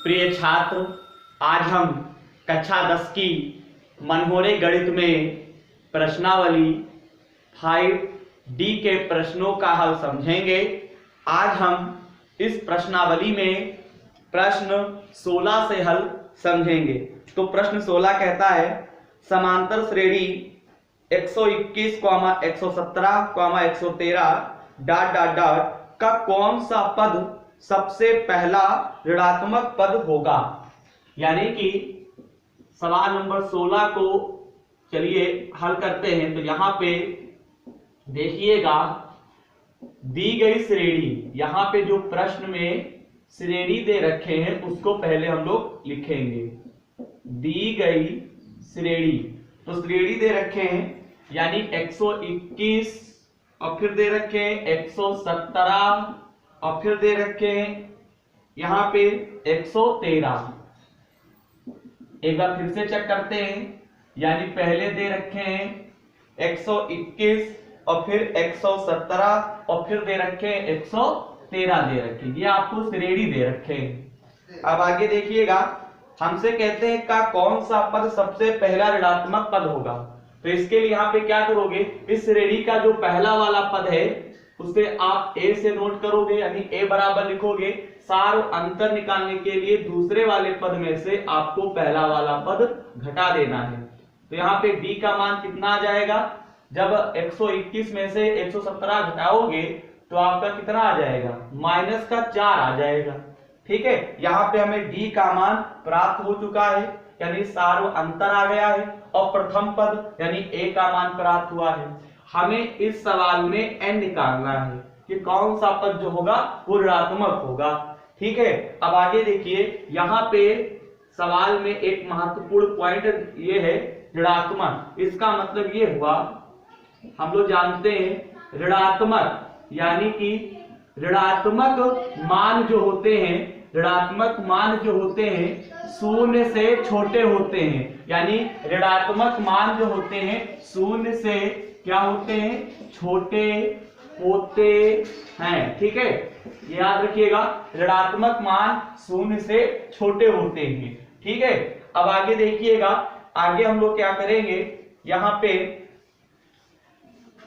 प्रिय छात्र, आज हम कक्षा 10 की मनमोहने गणित में प्रश्नावली 5D के प्रश्नों का हल समझेंगे। आज हम इस प्रश्नावली में प्रश्न 16 से हल समझेंगे। तो प्रश्न 16 कहता है, समांतर श्रेणी 121, 117, 113 ... का कौन सा पद सबसे पहला ऋणात्मक पद होगा। यानी कि सवाल नंबर 16 को चलिए हल करते हैं। तो यहां पे देखिएगा, दी गई श्रेणी, यहां पे जो प्रश्न में श्रेणी दे रखे हैं उसको पहले हम लोग लिखेंगे। दी गई श्रेणी, तो श्रेणी दे रखे हैं यानी 121 और फिर दे रखे हैं 117 और फिर दे रखे हैं यहां पे 113। एक बार फिर से चेक करते हैं, यानी पहले दे रखे हैं 121 और फिर 117 और फिर दे रखे हैं 113 दे रखे हैं। ये आपको श्रेणी दे रखे हैं। अब आगे देखिएगा, हमसे कहते हैं का कौन सा पद सबसे पहला ऋणात्मक पद होगा। तो इसके लिए यहाँ पे क्या करोगे, इस श्रेणी का जो पहला वाला पद है उसे आप a से नोट करोगे, यानी a बराबर लिखोगे। सार अंतर निकालने के लिए दूसरे वाले पद में से आपको पहला वाला पद घटा देना है। तो यहाँ पे d का मान कितना आ जाएगा, जब 121 में से 117 घटाओगे तो आपका कितना आ जाएगा, -4 आ जाएगा। ठीक है, यहाँ पे हमें d का मान प्राप्त हो चुका है, यानी सार्व अंतर आ गया है, और प्रथम पद यानी a का मान प्राप्त हुआ है। हमें इस सवाल में n निकालना है कि कौन सा पद जो होगा वो ऋणात्मक होगा। ठीक है, अब आगे देखिए, यहाँ पे सवाल में एक महत्वपूर्ण पॉइंट ये है ऋणात्मक। इसका मतलब ये हुआ, हम लोग जानते हैं ऋणात्मक यानी कि ऋणात्मक मान जो होते हैं, ऋणात्मक मान जो होते हैं शून्य से छोटे होते हैं। यानी ऋणात्मक मान जो होते हैं शून्य से क्या होते हैं, छोटे होते हैं। ठीक है, याद रखिएगा, ऋणात्मक मान शून्य से छोटे होते हैं। ठीक है, अब आगे देखिएगा, आगे हम लोग क्या करेंगे, यहाँ पे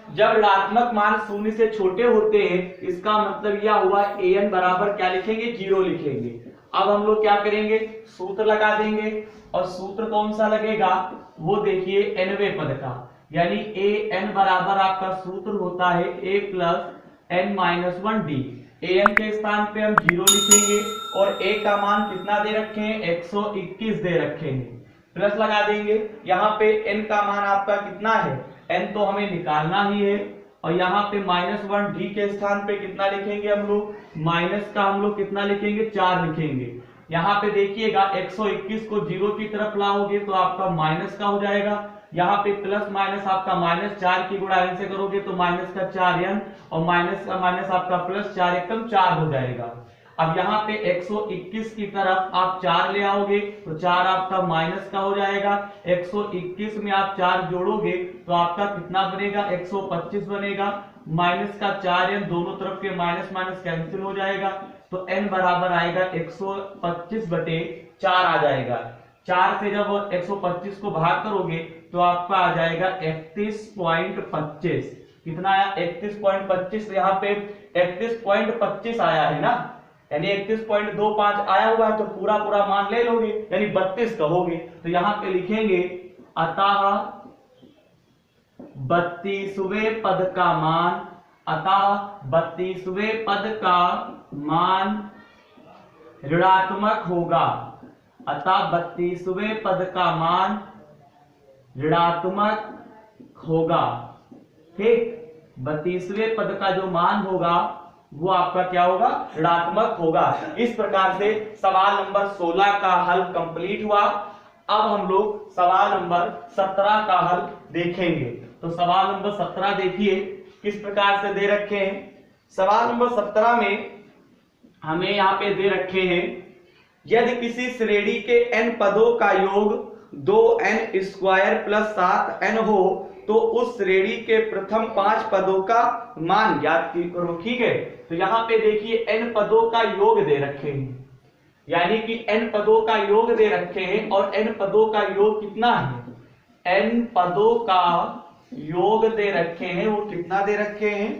जब ऋणात्मक मान शून्य से छोटे होते हैं इसका मतलब यह हुआ an बराबर क्या लिखेंगे, 0 लिखेंगे। अब हम लोग क्या करेंगे, सूत्र लगा देंगे, और सूत्र कौन सा लगेगा, वो देखिए nवें पद का, यानी an बराबर आपका सूत्र होता है a + n-1d। an के स्थान पे हम 0 लिखेंगे और a का मान कितना दे रखे हैं, 121 दे रखे हैं, प्लस लगा देंगे। यहाँ पे n का मान आपका कितना है, n तो हमें निकालना ही है, और यहाँ पे -1d के स्थान पे कितना लिखेंगे हम लोग, माइनस का हम लोग कितना लिखेंगे, 4 लिखेंगे। यहाँ पे देखिएगा 121 को 0 की तरफ लाओगे तो आपका माइनस का हो जाएगा, यहाँ पे प्लस माइनस आपका -4 की गुणा से करोगे तो -4n और माइनस का माइनस आपका +4 एकदम 4 हो जाएगा। अब यहाँ पे 121 की तरफ आप 4 ले आओगे तो 4 आपका माइनस का हो जाएगा। 121 में आप 4 जोड़ोगे तो आपका कितना बनेगा, 125 बनेगा। माइनस का 4n, दोनों तरफ के माइनस माइनस कैंसिल हो जाएगा, तो n बराबर आएगा 125/4 आ जाएगा। 4 से जब 125 को भाग करोगे तो आपका आ जाएगा 31.25। कितना आया, 31.25। यहाँ पे 31.25 आया है ना, यानी 31.25 आया हुआ है, तो पूरा पूरा मान ले लोगे, यानी 32 कहोगे। तो यहाँ पे लिखेंगे, अतः 32वें पद का मान, अतः 32वें पद का मान ऋणात्मक होगा। अतः 32वें पद का मान ऋणात्मक होगा। ठीक, 32वें पद का जो मान होगा वो आपका क्या होगा, ऋणात्मक होगा। इस प्रकार से सवाल नंबर 16 का हल कंप्लीट हुआ। अब हम लोग सवाल नंबर 17 का हल देखेंगे। तो सवाल नंबर 17 देखिए किस प्रकार से दे रखे हैं। सवाल नंबर 17 में हमें यहाँ पे दे रखे हैं, यदि किसी श्रेणी के n पदों का योग 2n² + 7n हो तो उस श्रेणी के प्रथम 5 पदों का मान ज्ञात करो। ठीक है, तो यहाँ पे देखिए n पदों का योग दे रखे हैं। यानी कि n पदों का योग दे रखे हैं और n पदों का योग कितना है, n पदों का योग दे रखे हैं, वो कितना दे रखे हैं,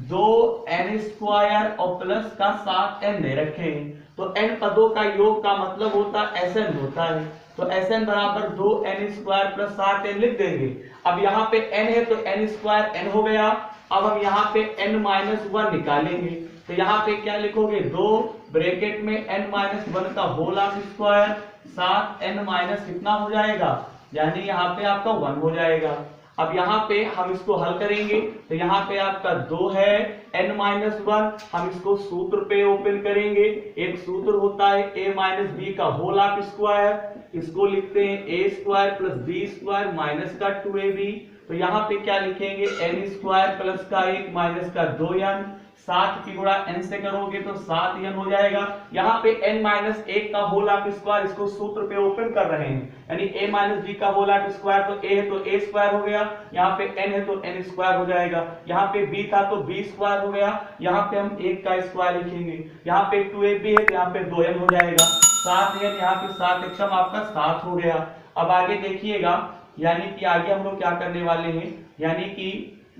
2n² और प्लस का 7n दे रखे हैं। तो n पदों का योग का मतलब होता है Sn होता है, तो Sn बराबर 2n² प्लस 7n लिख देंगे। अब यहाँ पे n है तो n² n हो गया। अब हम यहाँ पे n-1 निकालेंगे, तो यहाँ पे क्या लिखोगे, 2 ब्रैकेट में n-1 का होल स्क्वायर 7n माइनस कितना हो जाएगा, यानी यहाँ पे आपका 1 हो जाएगा। अब यहाँ पे हम इसको हल करेंगे, तो यहाँ पे आपका 2 है n-1, हम इसको सूत्र पे ओपन करेंगे। एक सूत्र होता है a माइनस बी का होल स्क्वायर, इसको लिखते हैं a² प्लस b² माइनस का 2ab। तो यहाँ पे क्या लिखेंगे, n² प्लस का 1 माइनस का 2n, 7 की गुणा n से करोगे तो 7n हो जाएगा। यहाँ पे n-1 का होल स्क्वायर, इसको सूत्र पे ओपन कर रहे हैं, यानी a माइनस बी का होल स्क्वायर, तो a है तो a² हो गया, यहाँ पे n है तो n² हो जाएगा, यहाँ पे b था तो b² हो गया, यहाँ पे हम 1 का स्क्वायर लिखेंगे, यहाँ पे 2ab है तो यहाँ पे 2n हो जाएगा, 7n, यहाँ पे 7 एकदम आपका 7 हो गया। अब आगे देखिएगा, यानी कि आगे हम लोग क्या करने वाले हैं, यानी कि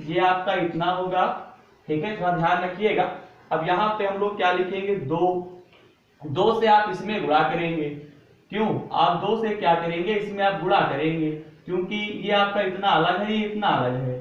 ये आपका इतना होगा, ठीक है, थोड़ा ध्यान रखिएगा। अब यहाँ पे हम लोग क्या लिखेंगे, 2 से आप इसमें गुणा करेंगे, क्यों, आप 2 से क्या करेंगे, इसमें आप गुणा करेंगे, क्योंकि ये आपका इतना अलग है, ये इतना अलग है,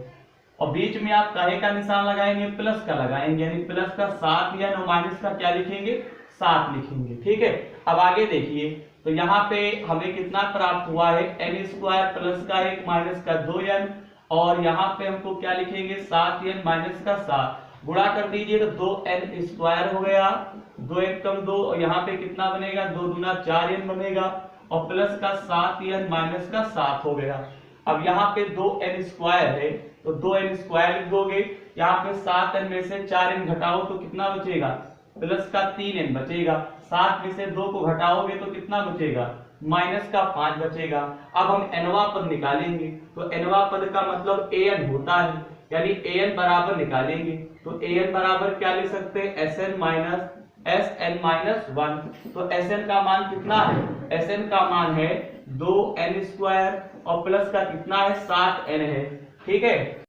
और बीच में आप काहे का निशान लगाएंगे, प्लस का लगाएंगे, यानी प्लस का 7n और माइनस का क्या लिखेंगे, 7 लिखेंगे, ठीक है। अब आगे देखिए, तो यहाँ पे हमें कितना प्राप्त हुआ है, n² प्लस का 1 माइनस का 2n, और यहाँ पे हमको क्या लिखेंगे, 7n माइनस का 7, गुणा कर दीजिए तो 2n² हो गया, 2 1 कम 2, और यहाँ पे कितना बनेगा, 2 दूना 4n बनेगा, और प्लस का 7n माइनस का 7 हो गया। अब यहाँ पे 2n² है तो 2n² लिख दोगे, यहाँ पे 7n में से 4n घटाओ तो कितना बचेगा, प्लस का 3n बचेगा, 7 में से 2 को घटाओगे तो कितना बचेगा, माइनस का 5 बचेगा। अब हम nवां पद निकालेंगे, तो nवां पद का मतलब an होता है, यानी an बराबर निकालेंगे, तो an बराबर क्या लिख सकते हैं, Sn माइनस 1। तो Sn का मान कितना है, Sn का मान है 2n² और प्लस का कितना है, 7n है, ठीक है।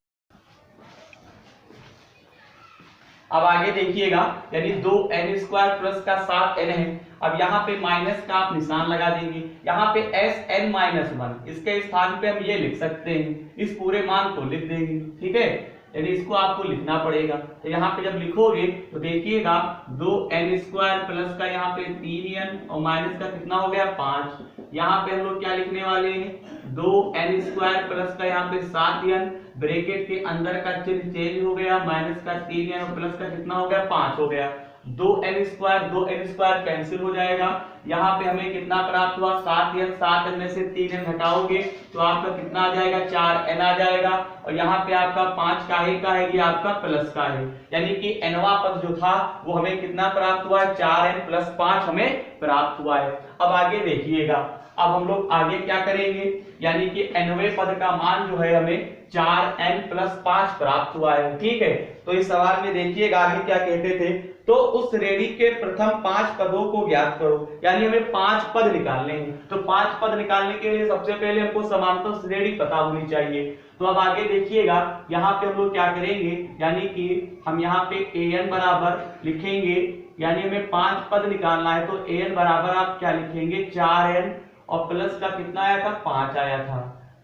अब आगे देखिएगा, यानी 2n² प्लस का 7n है। अब यहाँ पे माइनस का आप निशान लगा देंगे, यहाँ पे Sn-1, इसके स्थान पे हम ये लिख सकते हैं, इस पूरे मान को लिख देंगे, ठीक है, यानी इसको आपको लिखना पड़ेगा। तो यहाँ पे जब लिखोगे तो देखिएगा 2n² प्लस का यहाँ पे 3n और माइनस का कितना हो गया, 5। यहाँ पे हम लोग क्या लिखने वाले हैं, 2n² प्लस का यहाँ पे 7n, ब्रैकेट के अंदर का चिन्ह चेंज हो गया, माइनस का 3n और प्लस का कितना हो गया, 5 हो गया। 2n² कैंसिल हो जाएगा, यहाँ पे हमें कितना प्राप्त हुआ, 7n, 7n में से 3n घटाओगे तो आपका कितना आ जाएगा, 4n आ जाएगा, और यहाँ पे आपका 5 काहे का है, ये आपका प्लस का है, यानी कि nवां पद जो था वो हमें कितना प्राप्त हुआ है, 4n प्लस 5 हमें प्राप्त हुआ है। अब आगे देखिएगा, अब हम लोग आगे क्या करेंगे, यानी कि nवें पद का मान जो है हमें 4n प्लस 5 प्राप्त हुआ है, ठीक है। तो इस सवाल में देखिएगा आगे क्या कहते थे, तो उस श्रेणी के प्रथम 5 पदों को ज्ञात करो, यानी हमें 5 पद निकालने हैं। तो 5 पद निकालने के लिए सबसे पहले हमको समांतर श्रेणी पता होनी चाहिए। तो अब आगे देखिएगा, यहाँ पे हम लोग क्या करेंगे, यानी कि हम यहाँ पे an बराबर लिखेंगे, यानी हमें 5 पद निकालना है, तो an बराबर आप क्या लिखेंगे, 4n और प्लस का कितना आया था, 5 आया था,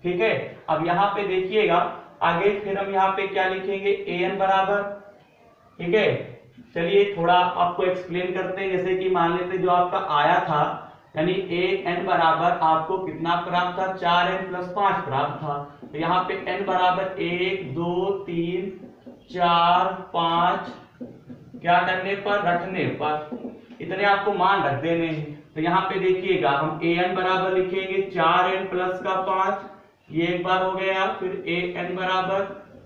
ठीक है। अब यहाँ पे देखिएगा आगे, फिर हम यहाँ पे क्या लिखेंगे, an बराबर, ठीक है। चलिए थोड़ा आपको एक्सप्लेन करते हैं, जैसे कि मान लेते जो आपका आया था, यानी an बराबर आपको कितना प्राप्त था, 4n प्लस 5 प्राप्त था। तो यहाँ पे n बराबर 1 2 3 4 5 क्या करने पर, रखने पर, इतने आपको मान रख देने हैं। तो यहाँ पे देखिएगा हम an बराबर लिखेंगे 4n प्लस का 5, ये एक बार हो गया, फिर an बराबर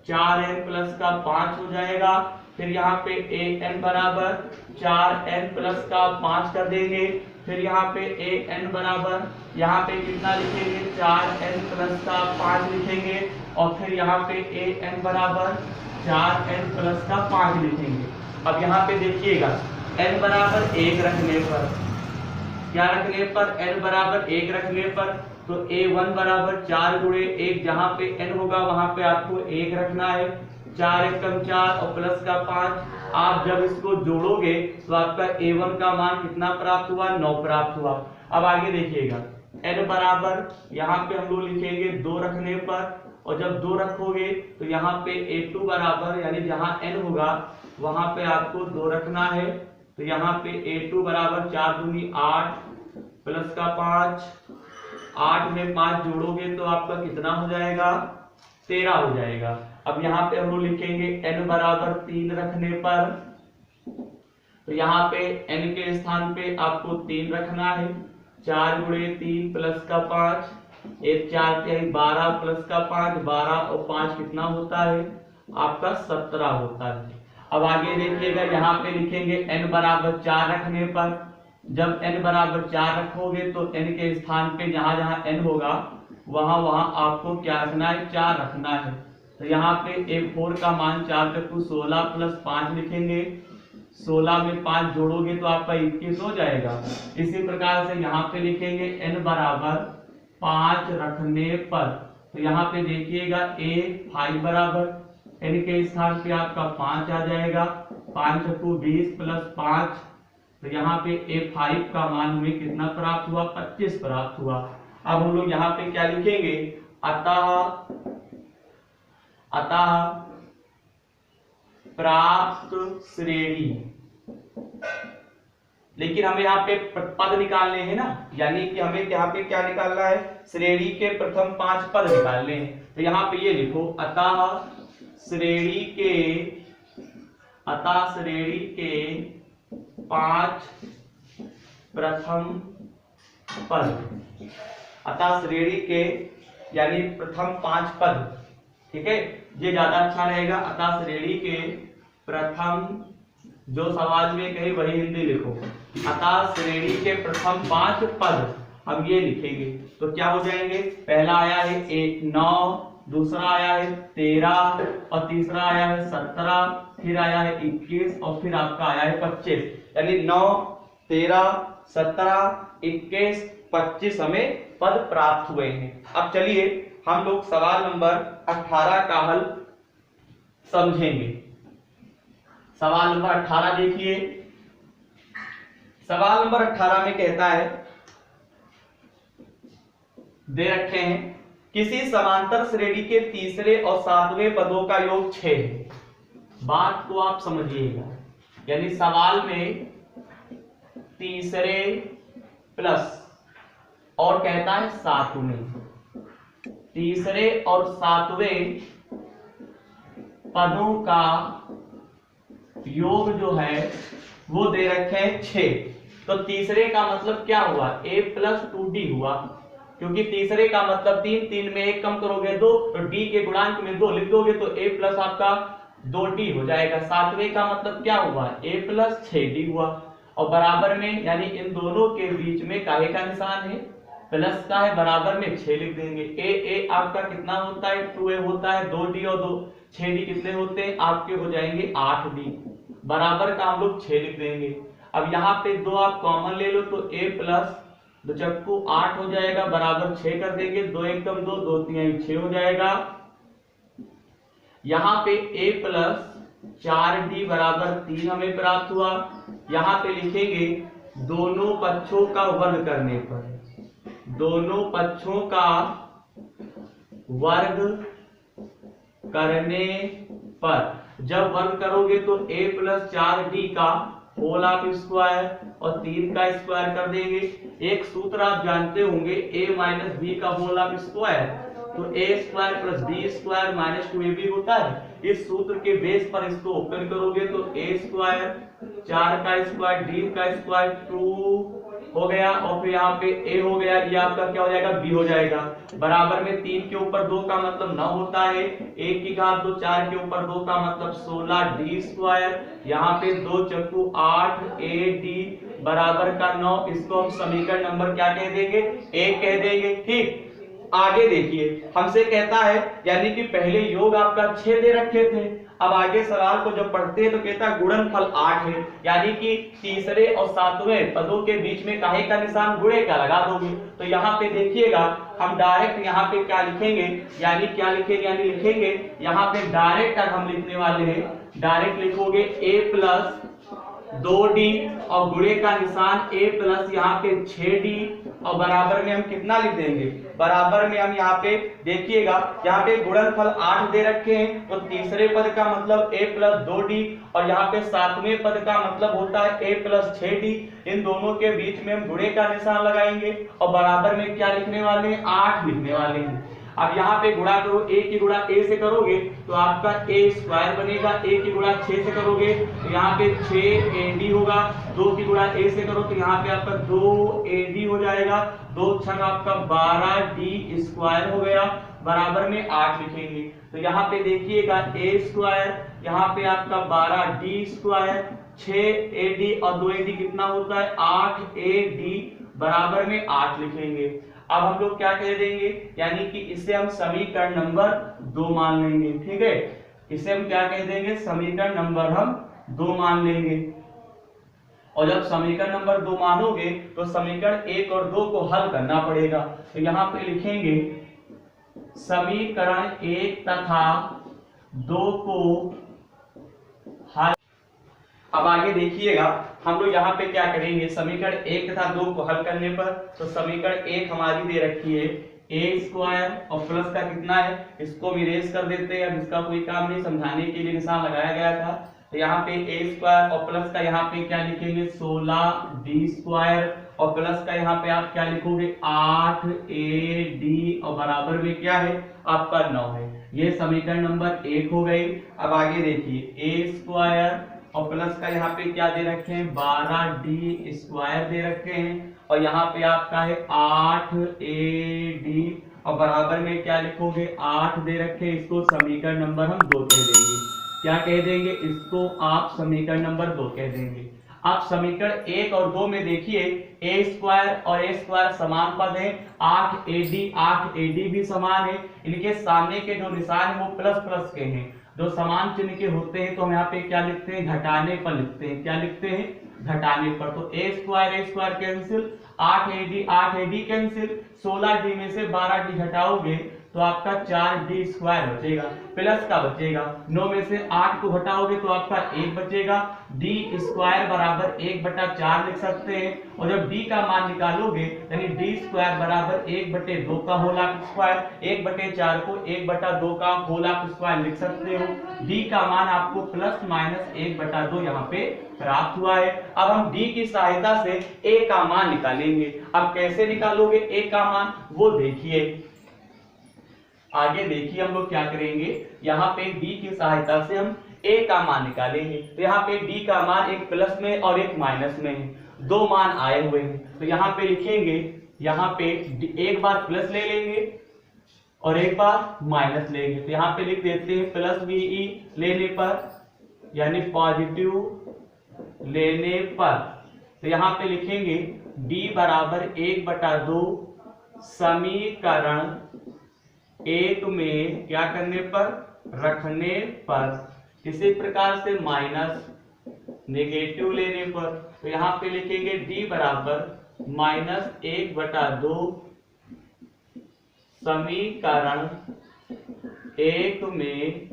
4n प्लस का 5 हो जाएगा, फिर यहाँ पे an बराबर 4n प्लस का 5 कर देंगे, फिर यहाँ पे an बराबर यहाँ पे कितना लिखेंगे, 4n प्लस का 5 लिखेंगे, और फिर यहाँ पे an बराबर 4n प्लस का 5 लिखेंगे। अब यहाँ पे देखिएगा n बराबर 1 रखने पर क्या रखने पर, n बराबर 1 रखने पर, तो a1 बराबर 4 गुणे 1, जहां पे n होगा वहां पे आपको 1 रखना है, 4 एकम 4 और प्लस का 5। आप जब इसको जोड़ोगे तो आपका a1 का मान कितना प्राप्त हुआ, 9 प्राप्त हुआ। अब आगे देखिएगा, n बराबर यहाँ पे हम लोग लिखेंगे 2 रखने पर, और जब 2 रखोगे तो यहाँ पे a2 बराबर, यानी जहाँ n होगा वहां पे आपको 2 रखना है, तो यहाँ पे a2 बराबर 4 दूनी 8 प्लस का 5, 8 में 5 जोड़ोगे तो आपका कितना हो जाएगा, 13 हो जाएगा। अब यहाँ पे हम लोग लिखेंगे n बराबर 3 रखने पर, तो यहाँ पे n के स्थान पे आपको 3 रखना है, 4 गुणे 3 प्लस का 5, 1 4 3 12 प्लस का 5, 12 और 5 कितना होता है आपका 17 होता है। अब आगे देखिएगा, यहाँ पे लिखेंगे n बराबर 4 रखने पर, जब n बराबर 4 रखोगे तो n के स्थान पे जहां जहां n होगा वहां वहां आपको क्या रखना है, 4 रखना है। तो यहाँ पे a4 का मान 4 चक्कू 16 प्लस 5 लिखेंगे, 16 में 5 जोड़ोगे तो आपका 21 हो जाएगा। इसी प्रकार से यहाँ पे लिखेंगे n बराबर 5 रखने पर, तो यहाँ पे देखिएगा a5 बराबर n के स्थान पे आपका 5 आ जाएगा, 5 चक्कू 20 प्लस 5, तो यहाँ पे a5 का मान हमें कितना प्राप्त हुआ, 25 प्राप्त हुआ। अब हम लोग यहाँ पे क्या लिखेंगे, अतः प्राप्त श्रेणी, लेकिन हमें यहाँ पे पद निकालने हैं ना, यानी कि हमें यहाँ पे क्या निकालना है, श्रेणी के प्रथम 5 पद निकालने हैं। तो यहाँ पे ये लिखो, अतः श्रेणी के 5 प्रथम पद, अतः श्रेणी के यानी प्रथम 5 पद, ठीक है, ये ज्यादा अच्छा रहेगा। अतः श्रेणी के प्रथम, जो सवाल में कहे वही हिंदी लिखो, अतः श्रेणी के प्रथम 5 पद हम ये लिखेंगे तो क्या हो जाएंगे, पहला आया है 9, दूसरा आया है 13 और तीसरा आया है 17, फिर आया है 21 और फिर आपका आया है 25, यानी 9 13 17 21 25 हमें पद प्राप्त हुए हैं। अब चलिए हम लोग सवाल नंबर 18 का हल समझेंगे। सवाल नंबर 18 देखिए, सवाल नंबर 18 में कहता है, दे रखे हैं किसी समांतर श्रेणी के तीसरे और 7वें पदों का योग 6 है। बात को आप समझिएगा, यानी सवाल में तीसरे प्लस और कहता है 7वें, तीसरे और 7वें पदों का योग जो है वो दे रखे हैं 6। तो तीसरे का मतलब क्या हुआ, a प्लस 2d हुआ, क्योंकि तीसरे का मतलब 3, 3 में 1 कम करोगे 2, तो d के गुणांक में 2 लिख दोगे तो a प्लस आपका 2d हो जाएगा। 7वें का मतलब क्या हुआ, a प्लस 6d हुआ, और बराबर में यानी इन दोनों के बीच में काहे का निशान है, प्लस का है, बराबर में 6 लिख देंगे। a आपका कितना होता है, 2a होता है, 2d और 6d कितने होते हैं आपके, हो जाएंगे 8d, बराबर का हम लोग 6 लिख देंगे। अब यहाँ पे 2 आप कॉमन ले लो तो a प्लस 2 चक्कू 8 हो जाएगा, बराबर 6 कर देंगे, 2 एकम 2, 2 3 6 हो जाएगा। यहाँ पे a प्लस 4d बराबर 3 हमें प्राप्त हुआ। यहाँ पे लिखेंगे दोनों पक्षों का वर्ग करने पर, दोनों पक्षों का वर्ग करने पर, जब वर्ग करोगे तो a प्लस 4d का होल आप स्क्वायर और 3 का स्क्वायर कर देंगे। एक सूत्र आप जानते होंगे, a माइनस बी का होल आप स्क्वायर, तो a square plus B square minus 2ab होता है। इस सूत्र के बेस पर इसको ओपन करोगे तो a स्क्वायर 4 का स्क्वायर d का स्क्वायर 2 हो गया, और फिर यहाँ पे a हो गया, ये आपका क्या हो जाएगा, b हो जाएगा। बराबर में 3 के ऊपर 2 का मतलब 9 होता है, 1 की घात 2, 4 के ऊपर 2 का मतलब 16d स्क्वायर, यहाँ पे 2 चक्कू 8ad बराबर का 9, इसको हम समीकरण नंबर क्या कह देंगे, 1 कह देंगे। ठीक, आगे देखिए हमसे कहता है, यानी कि पहले योग आपका 6 दे रखे थे, अब आगे सवाल को जब पढ़ते हैं तो कहता है गुणनफल 8 है, यानी कि तीसरे और सातवें पदों के बीच में काहे का निशान, गुणे का लगा दोगे। तो यहाँ पे देखिएगा हम डायरेक्ट यहाँ पे क्या लिखेंगे, यानी क्या लिखेंगे, यानी लिखेंगे यहाँ पे डायरेक्ट हम लिखने वाले हैं, डायरेक्ट लिखोगे a प्लस 2d और गुणे का निशान a प्लस यहाँ पे 6d और बराबर में हम कितना लिख देंगे, बराबर में हम यहाँ पे देखिएगा यहाँ पे गुणनफल 8 दे रखे हैं, तो तीसरे पद का मतलब a प्लस 2d और यहाँ पे सातवें पद का मतलब होता है a प्लस 6d। इन दोनों के बीच में हम गुणे का निशान लगाएंगे और बराबर में क्या लिखने वाले हैं, 8 लिखने वाले हैं। अब यहाँ पे गुणा करो, a की गुणा a से करोगे तो आपका a स्क्वायर बनेगा, a की गुणा 6 से करोगे तो यहाँ पे 6ad होगा, 2 की गुणा a से करो तो यहाँ पे आपका 2ad हो जाएगा, 2 छंग आपका 12d स्क्वायर हो गया, बराबर में 8 लिखेंगे। तो यहाँ पे देखिएगा a स्क्वायर, यहाँ पे आपका 12d स्क्वायर, 6ad और 2ad कितना होता है 8ad, बराबर में 8 लिखेंगे। अब हम लोग क्या कह देंगे, यानी कि इसे हम समीकरण नंबर 2 मान लेंगे, ठीक है, इसे हम क्या कह देंगे, समीकरण नंबर हम 2 मान लेंगे। और जब समीकरण नंबर 2 मानोगे तो समीकरण 1 और 2 को हल करना पड़ेगा। तो यहाँ पे लिखेंगे समीकरण 1 तथा 2 को हल। अब आगे देखिएगा हम लोग यहाँ पे क्या करेंगे, समीकरण 1 तथा 2 को हल करने पर, तो समीकरण 1 हमारी दे रखी है a स्क्वायर और प्लस का कितना है, इसको भी इरेज कर देते हैं, अब इसका कोई काम नहीं, समझाने के लिए निशान लगाया गया था। तो यहाँ पे a स्क्वायर और प्लस का यहाँ पे क्या लिखेंगे 16d स्क्वायर और प्लस का यहाँ पे आप क्या लिखोगे 8ad और बराबर में क्या है आपका 9 है। ये समीकरण नंबर 1 हो गई। अब आगे देखिए a स्क्वायर और प्लस का यहाँ पे क्या दे रखे हैं 12d स्क्वायर दे रखे हैं और यहाँ पे आपका है 8ad और बराबर में क्या लिखोगे 8 दे रखे हैं, इसको समीकरण नंबर हम 2 कह देंगे। क्या कह देंगे, इसको आप समीकरण नंबर 2 कह देंगे। आप समीकरण 1 और 2 में देखिए a स्क्वायर और a स्क्वायर समान पद है, 8ad भी समान है, इनके सामने के जो निशान है वो प्लस प्लस के हैं, जो समान चिन्ह के होते हैं तो हम यहाँ पे क्या लिखते हैं घटाने पर लिखते हैं, क्या लिखते हैं घटाने पर। तो a square cancel, 8ad cancel, 16d में से 12d घटाओगे तो आपका 4d स्क्वायर बचेगा, प्लस का बचेगा, 9 में से 8 को घटाओगे तो आपका 1 बचेगा, d स्क्वायर बराबर 1/4 लिख सकते हैं। और जब d का मान निकालोगे यानी d स्क्वायर बराबर 1/2 का होल स्क्वायर, 1/4 को 1/2 का होल स्क्वायर लिख सकते हो। d का मान आपको प्लस माइनस 1/2 यहाँ पे प्राप्त हुआ है। अब हम d की सहायता से a का मान निकालेंगे। अब कैसे निकालोगे a का मान वो देखिए, आगे देखिए हम लोग क्या करेंगे, यहाँ पे d की सहायता से हम a का मान निकालेंगे। तो यहाँ पे d का मान एक प्लस में और एक माइनस में है, 2 मान आए हुए हैं। तो यहाँ पे लिखेंगे, यहाँ पे एक बार प्लस ले लेंगे और एक बार माइनस लेंगे। तो यहाँ पे लिख देते हैं प्लस बीई लेने पर, यानी पॉजिटिव लेने पर। तो यहाँ पे लिखेंगे d बराबर 1/2 समीकरण 1 में क्या करने पर रखने पर। इसी प्रकार से माइनस नेगेटिव लेने पर, तो यहाँ पे लिखेंगे d बराबर -1/2 समीकरण 1 में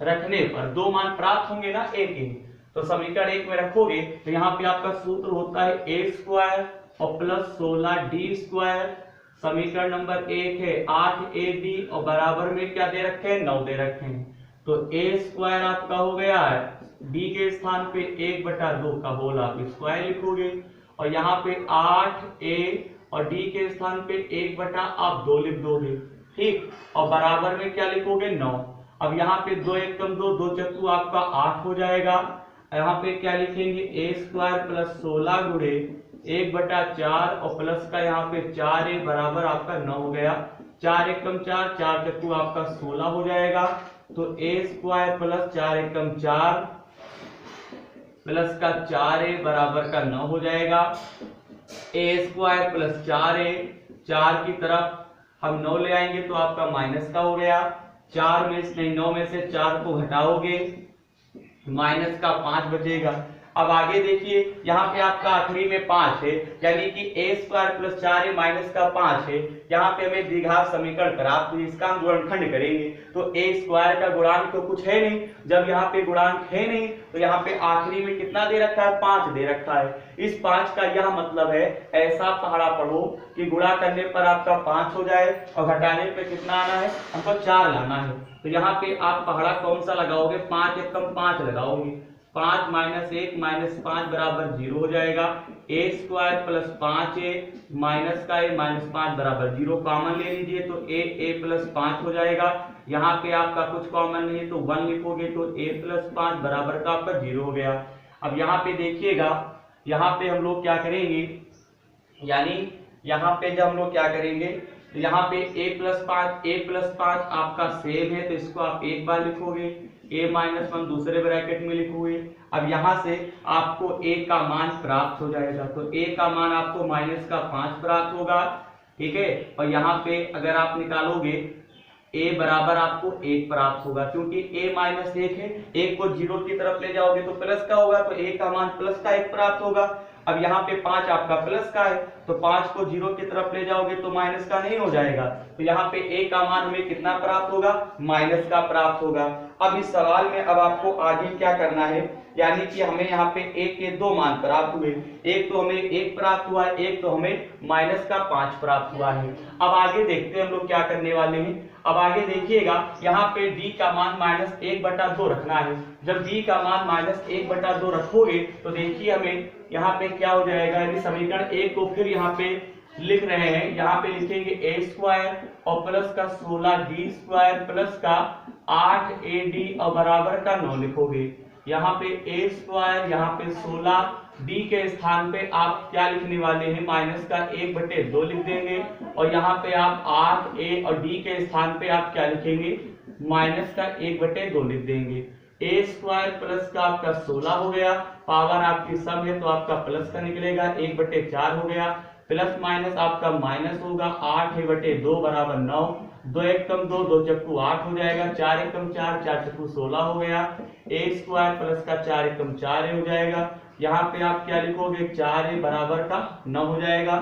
रखने पर। 2 मान प्राप्त होंगे ना एक ही, तो समीकरण 1 में रखोगे तो यहाँ पे आपका सूत्र होता है a स्क्वायर और प्लस 16d स्क्वायर। समीकरण नंबर 1 है 8ad और बराबर में क्या दे रखे हैं 9 दे रखे हैं। तो a स्क्वायर आपका हो गया है, d के स्थान पे 1/2 का होल आप स्क्वायर लिखोगे और यहाँ पे 8a और d के स्थान पे 1/2 लिख दोगे, ठीक, और बराबर में क्या लिखोगे 9। अब यहाँ पे 2 1 कम 2, 2 चक्कू आपका 8 हो जाएगा। यहाँ पे क्या लिखेंगे a स्क्वायर प्लस 16 गुणे 1/4 और प्लस का यहाँ पे 4a बराबर आपका 9 हो गया। 4 1 कम 4, 4 चक्कू आपका 16 हो जाएगा। तो a square plus 4 1 come 4 plus का 4a बराबर का 9 हो जाएगा। a स्क्वायर प्लस 4a, 4 की तरफ हम 9 ले आएंगे तो आपका माइनस का हो गया, 4 में से 9 में से 4 को घटाओगे माइनस का 5 बचेगा। अब आगे देखिए यहाँ पे आपका आखिरी में 5 है, यानी कि a square plus 4a minus का 5 है। यहाँ पे हमें द्विघात समीकरण प्राप्त हुई, इसका हम गुणनखंड करेंगे तो a स्क्वायर का गुणांक तो कुछ है नहीं, जब यहाँ पे गुणांक है नहीं तो यहाँ पे आखिरी में कितना दे रखा है, 5 दे रखा है। इस 5 का यह मतलब है, ऐसा पहाड़ा पढ़ो कि गुणा करने पर आपका 5 हो जाए और घटाने पे कितना आना है, हमको 4 लाना है। तो यहाँ पे आप पहाड़ा कौन सा लगाओगे, 5 एकम 5 लगाओगे, 5 माइनस 1 माइनस 5 बराबर 0 हो जाएगा। a square plus 5a minus का a माइनस 5 बराबर 0, कॉमन ले लीजिए तो a प्लस 5 हो जाएगा। यहाँ पे आपका कुछ कॉमन नहीं है तो 1 लिखोगे तो a प्लस 5 बराबर का आपका 0 हो गया। अब यहाँ पे देखिएगा, यहाँ पे हम लोग क्या करेंगे, यानी यहाँ पे जब हम लोग क्या करेंगे तो यहाँ पे a प्लस 5 आपका सेम है तो इसको आप एक बार लिखोगे, a माइनस 1 दूसरे ब्रैकेट में लिखोगे। अब यहाँ से आपको a का मान प्राप्त हो जाएगा, तो a का मान आपको माइनस का 5 प्राप्त होगा, ठीक है। और यहाँ पे अगर आप निकालोगे a बराबर आपको 1 प्राप्त होगा, क्योंकि a माइनस 1 है, 1 को 0 की तरफ ले जाओगे तो प्लस का होगा, तो a का मान प्लस का 1 प्राप्त होगा। अब यहाँ पे 5 आपका प्लस का है तो 5 को 0 की तरफ ले जाओगे तो माइनस का नहीं हो जाएगा, तो यहाँ पे a का मान हमें कितना प्राप्त होगा, माइनस का प्राप्त होगा। अब इस सवाल में अब आपको आगे क्या करना है, यानी कि हमें यहाँ पे a के 2 मान प्राप्त हुए, एक तो हमें 1 प्राप्त हुआ है, एक तो हमें माइनस का 5 प्राप्त हुआ है। अब आगे देखते हैं हम लोग क्या करने वाले हैं। अब आगे देखिएगा, यहाँ पे d का मान माइनस 1/2 रखना है। जब d का मान माइनस 1/2 रखोगे तो देखिए हमें यहाँ पे क्या हो जाएगा, यदि समीकरण 1 को फिर यहाँ पे लिख रहे हैं, यहाँ पे लिखेंगे a स्क्वायर और प्लस का 16d स्क्वायर प्लस का 8ad और बराबर का 9 लिखोगे। यहाँ पे a स्क्वायर, यहाँ पे 16d के स्थान पे आप क्या लिखने वाले हैं, माइनस का 1/2 लिख देंगे, और यहाँ पे आप 8a और d के स्थान पे आप क्या लिखेंगे, माइनस का 1/2 लिख देंगे। a स्क्वायर प्लस का आपका 16 हो गया, पावर आपकी सम है तो आपका प्लस का निकलेगा, 1/4 हो गया, प्लस माइनस आपका माइनस होगा, 8/2 बराबर 9, 2 एकम 2, 2 चक्कू 8 हो जाएगा, 4 एकम 4, 4 चक्कू 16 हो गया। a स्क्वायर प्लस का 4 एकम 4 हो जाएगा, यहाँ पे आप क्या लिखोगे, 4a बराबर का 9 हो जाएगा।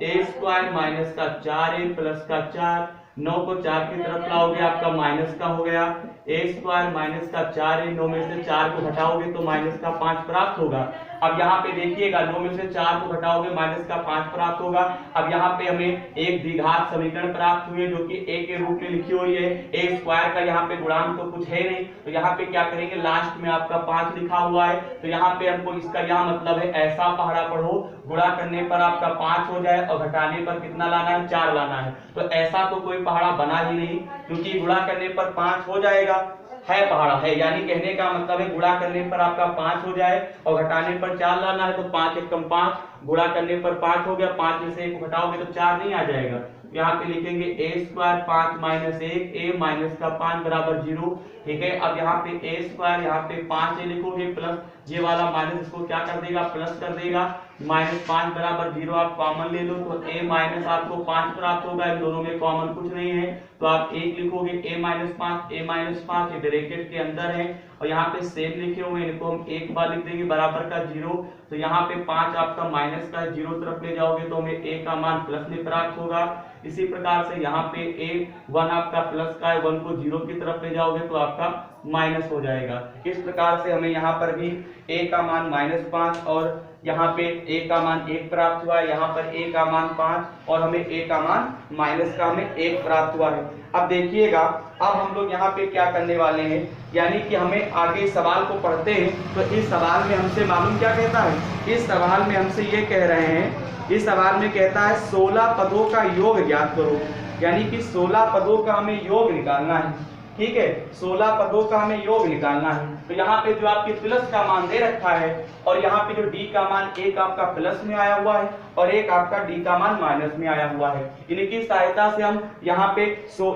a स्क्वायर माइनस का 4a प्लस का 4, 9 को 4 की तरफ लाओगे आपका माइनस का हो गया, a स्क्वायर माइनस का 4a, 9 में से 4 को घटाओगे तो माइनस का 5 प्राप्त होगा। अब यहाँ पे देखिएगा, 9 में से 4 को घटाओगे माइनस का 5 प्राप्त होगा। अब यहाँ पे हमें एक द्विघात समीकरण प्राप्त हुई है जो कि a के रूप में लिखी हुई है, a स्क्वायर का यहाँ पे गुणांक तो कुछ है नहीं, तो यहाँ पे क्या करेंगे, लास्ट में आपका 5 लिखा हुआ है, तो यहाँ पे हमको इसका यह मतलब है, ऐसा पहाड़ा पढ़ो गुणा करने पर आपका 5 हो जाए और घटाने पर कितना लाना है, 4 लाना है। तो ऐसा तो कोई पहाड़ा बना ही नहीं, क्योंकि गुणा करने पर 5 हो जाएगा, है पहाड़ा है, यानी कहने का मतलब है गुणा करने पर आपका 5 हो जाए और घटाने पर 4 लाना है, तो 5 एकम 5, गुणा करने पर 5 हो गया, 5 में से 1 को घटाओगे तो 4 नहीं आ जाएगा। यहाँ पे लिखेंगे a square 5 minus 1, a minus का 5 बराबर 0, ठीक है। अब यहाँ पे a स्क्वायर, यहाँ पे 5 लिखोगे, प्लस ये वाला माइनस इसको क्या कर देगा, प्लस कर देगा, माइनस 5 बराबर 0 आप कॉमन ले लो तो a माइनस आपको 5 प्राप्त होगा, इन दोनों में कॉमन कुछ नहीं है तो आप 1 लिखोगे, a माइनस 5 ये ब्रैकेट के अंदर है, और यहाँ पे सेम लिखे हुए हैं, इनको हम एक बार लिख देंगे, बराबर का 0, तो यहाँ पे 5 आपका माइनस का 0 तरफ ले जाओगे तो हमें a का मान प्लस में प्राप्त होगा। इसी प्रकार से यहाँ पे a1 आपका प्लस का है, 1 को 0 की तरफ ले जाओगे तो आपका माइनस हो जाएगा। इस प्रकार से हमें यहाँ पर भी a का मान -5 और यहाँ पे a का मान 1 प्राप्त हुआ है, यहाँ पर a का मान 5 और हमें a का मान माइनस का हमें 1 प्राप्त हुआ है। अब देखिएगा, अब हम लोग यहाँ पे क्या करने वाले हैं, यानी कि हमें आगे इस सवाल को पढ़ते हैं तो इस सवाल में हमसे मालूम क्या कहता है, इस सवाल में हमसे ये कह रहे हैं, इस सवाल में कहता है 16 पदों का योग ज्ञात करो, यानी कि 16 पदों का हमें योग निकालना है, ठीक है, 16 पदों का हमें योग निकालना है। तो यहाँ पे जो आपके प्लस का मान दे रखा है और यहाँ पे जो d का मान एक आपका प्लस में आया हुआ है और एक आपका d का मान माइनस में आया हुआ है, इनकी सहायता से हम यहाँ पे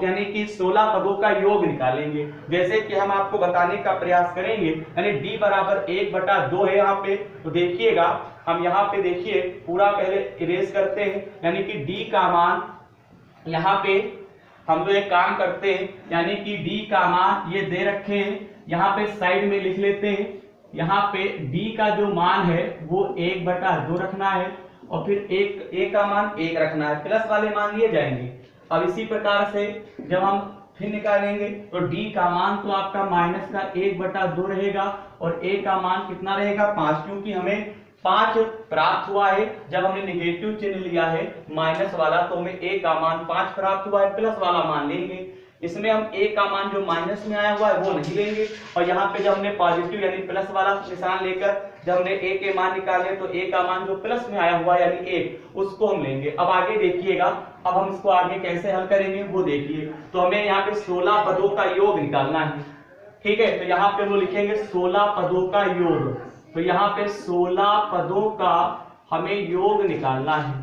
यानी कि 16 पदों का योग निकालेंगे। जैसे कि हम आपको बताने का प्रयास करेंगे, यानी d बराबर 1/2 है यहाँ पे, तो देखिएगा हम यहाँ पे देखिए पूरा पहले इरेज करते हैं, यानी कि d का मान यहाँ पे हम लोग एक काम करते हैं, यानी कि d का मान ये दे रखे हैं, यहाँ पे साइड में लिख लेते हैं। यहाँ पे d का जो मान है वो 1/2 रखना है और फिर a का मान 1 रखना है, प्लस वाले मान लिए जाएंगे। अब इसी प्रकार से जब हम फिर निकालेंगे तो d का मान तो आपका माइनस का 1/2 रहेगा और a का मान कितना रहेगा 5, क्योंकि हमें 5 प्राप्त हुआ है। जब हमने निगेटिव चिन्ह लिया है माइनस वाला तो हमें a का मान 5 प्राप्त हुआ है, प्लस वाला मान लेंगे। इसमें हम a का मान जो माइनस में आया हुआ है वो नहीं लेंगे, और यहाँ पे जब हमने पॉजिटिव यानी प्लस वाला निशान लेकर जब हमने a के मान निकाले तो a का मान जो प्लस में आया हुआ है यानी 1 उसको हम लेंगे। अब आगे देखिएगा, अब हम इसको आगे कैसे हल करेंगे वो देखिए। तो हमें यहाँ पे 16 पदों का योग निकालना है, ठीक है। तो यहाँ पे हम लोग लिखेंगे 16 पदों का योग। तो यहाँ पे 16 पदों का हमें योग निकालना है।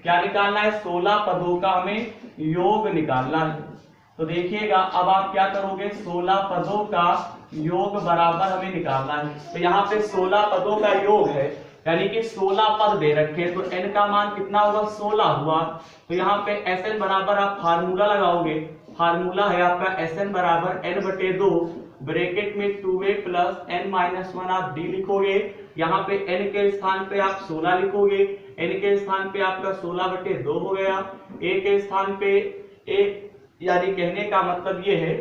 क्या निकालना है? 16 पदों का हमें योग निकालना है। तो देखिएगा, अब आप क्या करोगे, 16 पदों का योग बराबर हमें निकालना है। तो यहाँ पे 16 पदों का योग है, यानी कि 16 पद दे रखे हैं, तो n का मान कितना होगा 16 हुआ। तो यहाँ पे Sn बराबर आप फार्मूला लगाओगे, फार्मूला है आपका Sn बराबर n/2 ब्रैकेट में 2a प्लस n-1 आप d लिखोगे। यहाँ पे n के स्थान पे आप 16 लिखोगे, n के स्थान पे आपका 16/2 हो गया, a के स्थान पे a, यानी कहने का मतलब ये है,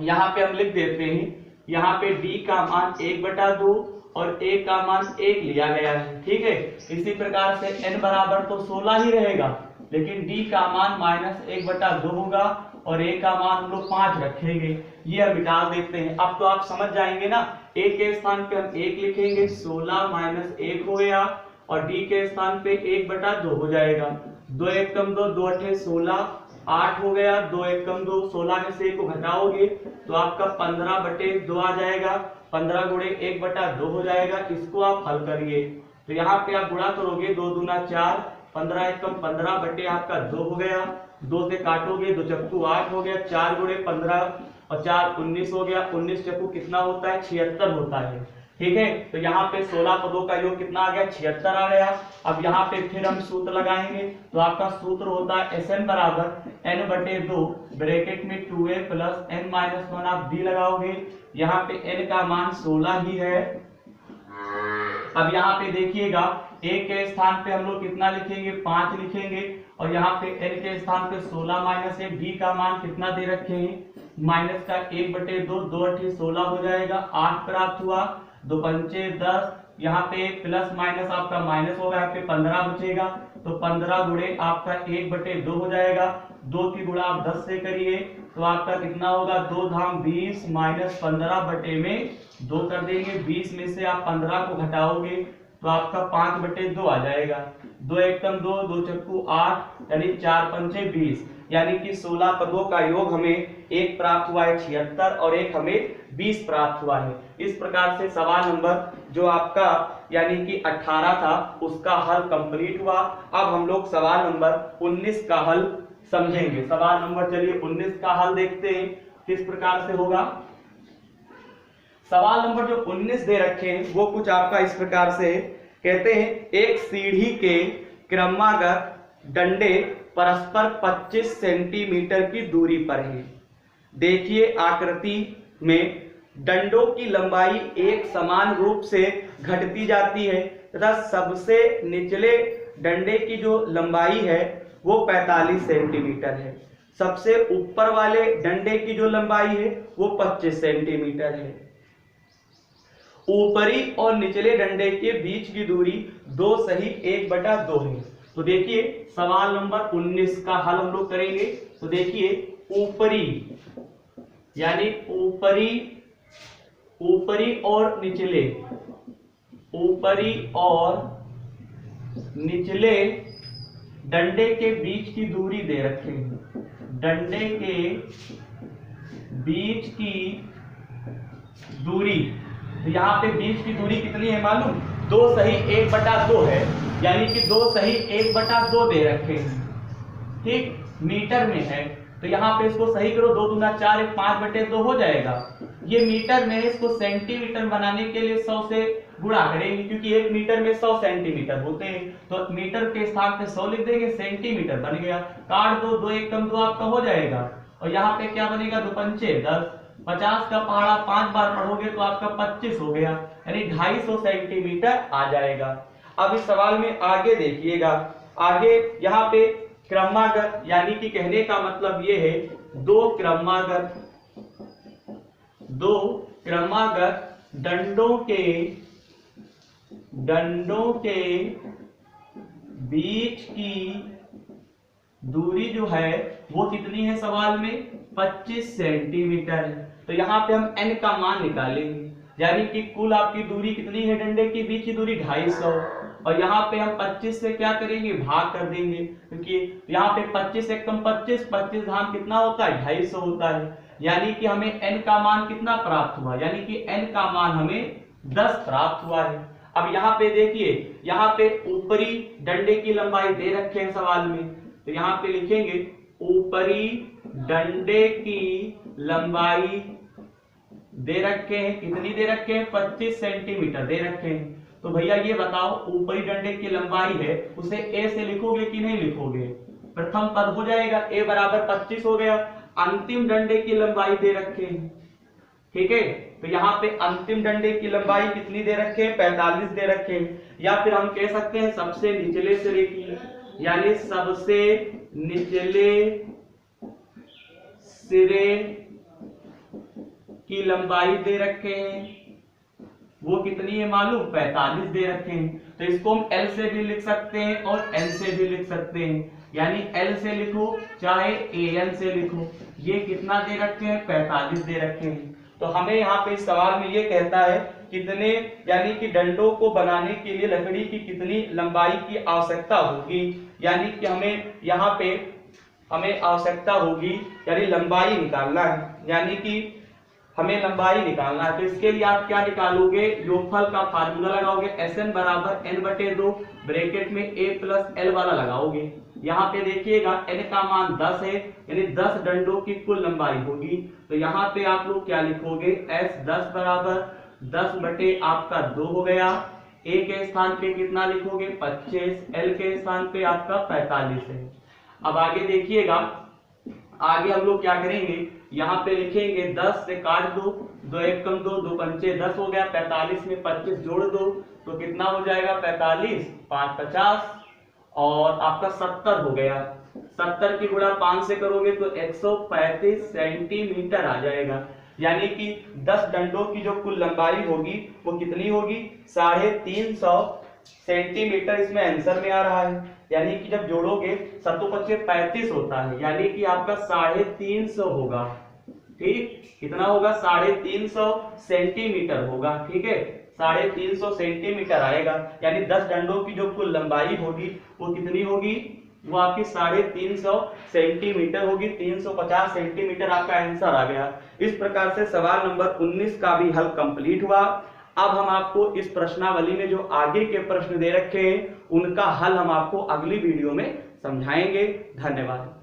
यहाँ पे हम लिख देते हैं, यहाँ पे d का मान 1/2 और a का मान 1 लिया गया है, ठीक है। इसी प्रकार से n बराबर तो 16 ही रहेगा, लेकिन d का मान -1/2 होगा और a का मान हम लोग 5 रखेंगे। ये हम निकाल देते हैं। अब तो आप समझ जाएंगे ना, a के स्थान पे हम 1 लिखेंगे, 16 - 1 हो गया, और d के स्थान पे 1/2 हो जाएगा। 2 1 कम 2, 2 8 16, 8 हो गया। 2 1 कम 2, 16 में से 1 को घटाओगे तो आपका 15/2 आ जाएगा, 15 × 1/2 हो जाएगा। इसको आप हल करिए, तो यहाँ पे आप गुणा करोगे, 2 दूना 4, 15 1 कम 15 बटे आपका 2 हो गया। 2 से काटोगे, 2 चक्कू 8 हो गया, 4 × 15 और 4 19 हो गया। 19 चक्कू कितना होता है? 76 होता है, ठीक है। तो यहाँ पे 16 पदों का योग कितना आ गया? 76 आ गया। अब यहाँ पे फिर हम सूत्र लगाएंगे, तो आपका सूत्र होता है Sn बराबर n/2 ब्रैकेट में 2a प्लस n-1 आप d लगाओगे। यहाँ पे n का मान 16 ही है। अब यहाँ पे देखिएगा, a के स्थान पे हम लोग कितना लिखेंगे? 5 लिखेंगे, और यहाँ पे n के स्थान पे 16 - 1, d का मान कितना दे रखे हैं? माइनस का 1/2, 2 8 16 हो जाएगा, 8 प्राप्त हुआ, 2 पंचे 10, यहाँ पे प्लस माइनस आपका माइनस होगा, यहाँ पे 15 बचेगा, तो 15 गुणे आपका 1/2 हो जाएगा। 2 की गुणा आप 10 से करिए तो आपका कितना होगा? 2 धाम 20 माइनस 15 बटे में 2 कर देंगे। 20 में से आप 15 को घटाओगे तो आपका 5/2 आ जाएगा। 2 1 कम 2, 2 चक्कू 8, यानी 4 पंचे 20, यानी कि 16 पदों का योग हमें 1 प्राप्त हुआ है 76 और 1 हमें 20 प्राप्त हुआ है। इस प्रकार से सवाल नंबर जो आपका यानी कि 18 था उसका हल कंप्लीट हुआ। अब हम लोग सवाल नंबर 19 का हल समझेंगे। सवाल नंबर चलिए 19 का हल देखते हैं किस प्रकार से होगा। सवाल नंबर जो 19 दे रखे हैं वो कुछ आपका इस प्रकार से कहते हैं, एक सीढ़ी के क्रमागत डंडे परस्पर 25 सेंटीमीटर की दूरी पर हैं। देखिए आकृति में डंडों की लंबाई एक समान रूप से घटती जाती है तथा सबसे निचले डंडे की जो लंबाई है वो 45 सेंटीमीटर है। सबसे ऊपर वाले डंडे की जो लंबाई है वो 25 सेंटीमीटर है। ऊपरी और निचले डंडे के बीच की दूरी 2 सही 1/2 है। तो देखिए सवाल नंबर 19 का हल हम लोग करेंगे। तो देखिए ऊपरी यानी ऊपरी और निचले, ऊपरी और निचले डंडे के बीच की दूरी दे रखे हैं। डंडे के बीच की दूरी, तो यहाँ पे बीच की दूरी कितनी है मालूम? 2 सही 1/2 है, यानी कि 2 सही 1/2 दे रखे हैं, ठीक, मीटर में है। तो यहाँ पे इसको सही करो, 2 दूना 4, 5/2 हो जाएगा। ये मीटर में है, इसको सेंटीमीटर बनाने के लिए 100 से गुणा करेंगे, क्योंकि 1 मीटर में 100 सेंटीमीटर होते हैं। तो मीटर के स्थान पे 100 लिख देंगे, सेंटीमीटर बन गया। काट दो, 2 एकम 2 आपका हो जाएगा। और यहाँ पे क्या बनेगा, 2 पंचे 10, 50 का पहाड़ा 5 बार पढ़ोगे तो आपका 25 हो गया, यानी 250 सेंटीमीटर आ जाएगा। अब इस सवाल में आगे देखिएगा, आगे यहाँ पे क्रमागत, यानी कि कहने का मतलब ये है दो क्रमागत डंडों के बीच की दूरी जो है वो कितनी है, सवाल में 25 सेंटीमीटर है। तो यहाँ पे हम n का मान निकालेंगे, यानी कि कुल आपकी दूरी कितनी है, डंडे के बीच की दूरी 250, और यहाँ पे हम 25 से क्या करेंगे, भाग कर देंगे, क्योंकि यहाँ पे 25 एकम 25, 25 धाम कितना होता है, 250 होता है। यानी कि हमें n का मान कितना प्राप्त हुआ, यानी कि n का मान हमें 10 प्राप्त हुआ है। अब यहाँ पे देखिए, यहाँ पे ऊपरी डंडे की लंबाई दे रखे हैं सवाल में, तो यहाँ पे लिखेंगे ऊपरी डंडे की लंबाई दे रखे हैं, कितनी दे रखे हैं, 25 सेंटीमीटर दे रखे हैं। तो भैया ये बताओ, ऊपरी डंडे की लंबाई है, उसे a से लिखोगे कि नहीं लिखोगे, प्रथम पद हो जाएगा, a बराबर 25 हो गया। अंतिम डंडे की लंबाई दे रखे हैं, ठीक है, तो यहाँ पे अंतिम डंडे की लंबाई कितनी दे रखे हैं, 45 दे रखे हैं। या फिर हम कह सकते हैं सबसे निचले सिरे की, यानी सबसे निचले सिरे की लंबाई दे रखे हैं, वो कितनी है मालूम, 45 दे रखे हैं। तो इसको हम L से भी लिख सकते हैं और N से भी लिख सकते हैं, यानी L से लिखो चाहे AN से लिखो, ये कितना दे रखे हैं, 45 दे रखे हैं। तो हमें यहाँ पे इस सवाल में ये कहता है कितने, यानी कि डंडों को बनाने के लिए लकड़ी की कितनी लंबाई की आवश्यकता होगी, यानी कि हमें यहाँ पे हमें आवश्यकता होगी, यानी लंबाई निकालना है, यानी कि हमें लंबाई निकालना है। तो इसके लिए आप क्या निकालोगे, योगफल का फार्मूला लगाओगे, Sn बराबर n/2 ब्रैकेट में a प्लस l वाला लगाओगे। यहाँ पे देखिएगा n का मान 10 है, यानी 10 डंडों की कुल लंबाई होगी। तो यहाँ पे आप लोग क्या लिखोगे, S10 बराबर 10 आपका 2 हो गया, a के स्थान पे कितना लिखोगे, 25, l के स्थान पे आपका 45 है। अब आगे देखिएगा, आगे हम लोग क्या करेंगे, यहाँ पे लिखेंगे 10 से काट दो, 2 एकम 2, 2 पंचे 10 हो गया, 45 में 25 जोड़ दो तो कितना हो जाएगा, 45, 5 50 और आपका 70 हो गया। 70 की गुणा 5 से करोगे तो 135 सेंटीमीटर आ जाएगा, यानी कि 10 डंडों की जो कुल लंबाई होगी वो कितनी होगी, 350 सेंटीमीटर इसमें आंसर में आ रहा है। यानी कि जब जोड़ोगे 7×5 = 35 होता है, यानी कि आपका 350 होगा, ठीक, कितना होगा, 350 सेंटीमीटर होगा, ठीक है, 350 सेंटीमीटर आएगा। यानी 10 डंडों की जो कुल लंबाई होगी वो कितनी होगी, वो आपकी 350 सेंटीमीटर होगी। 350 सेंटीमीटर आपका आंसर आ गया। इस प्रकार से सवाल नंबर 19 का भी हल कंप्लीट हुआ। अब हम आपको इस प्रश्नावली में जो आगे के प्रश्न दे रखे हैं उनका हल हम आपको अगली वीडियो में समझाएंगे। धन्यवाद।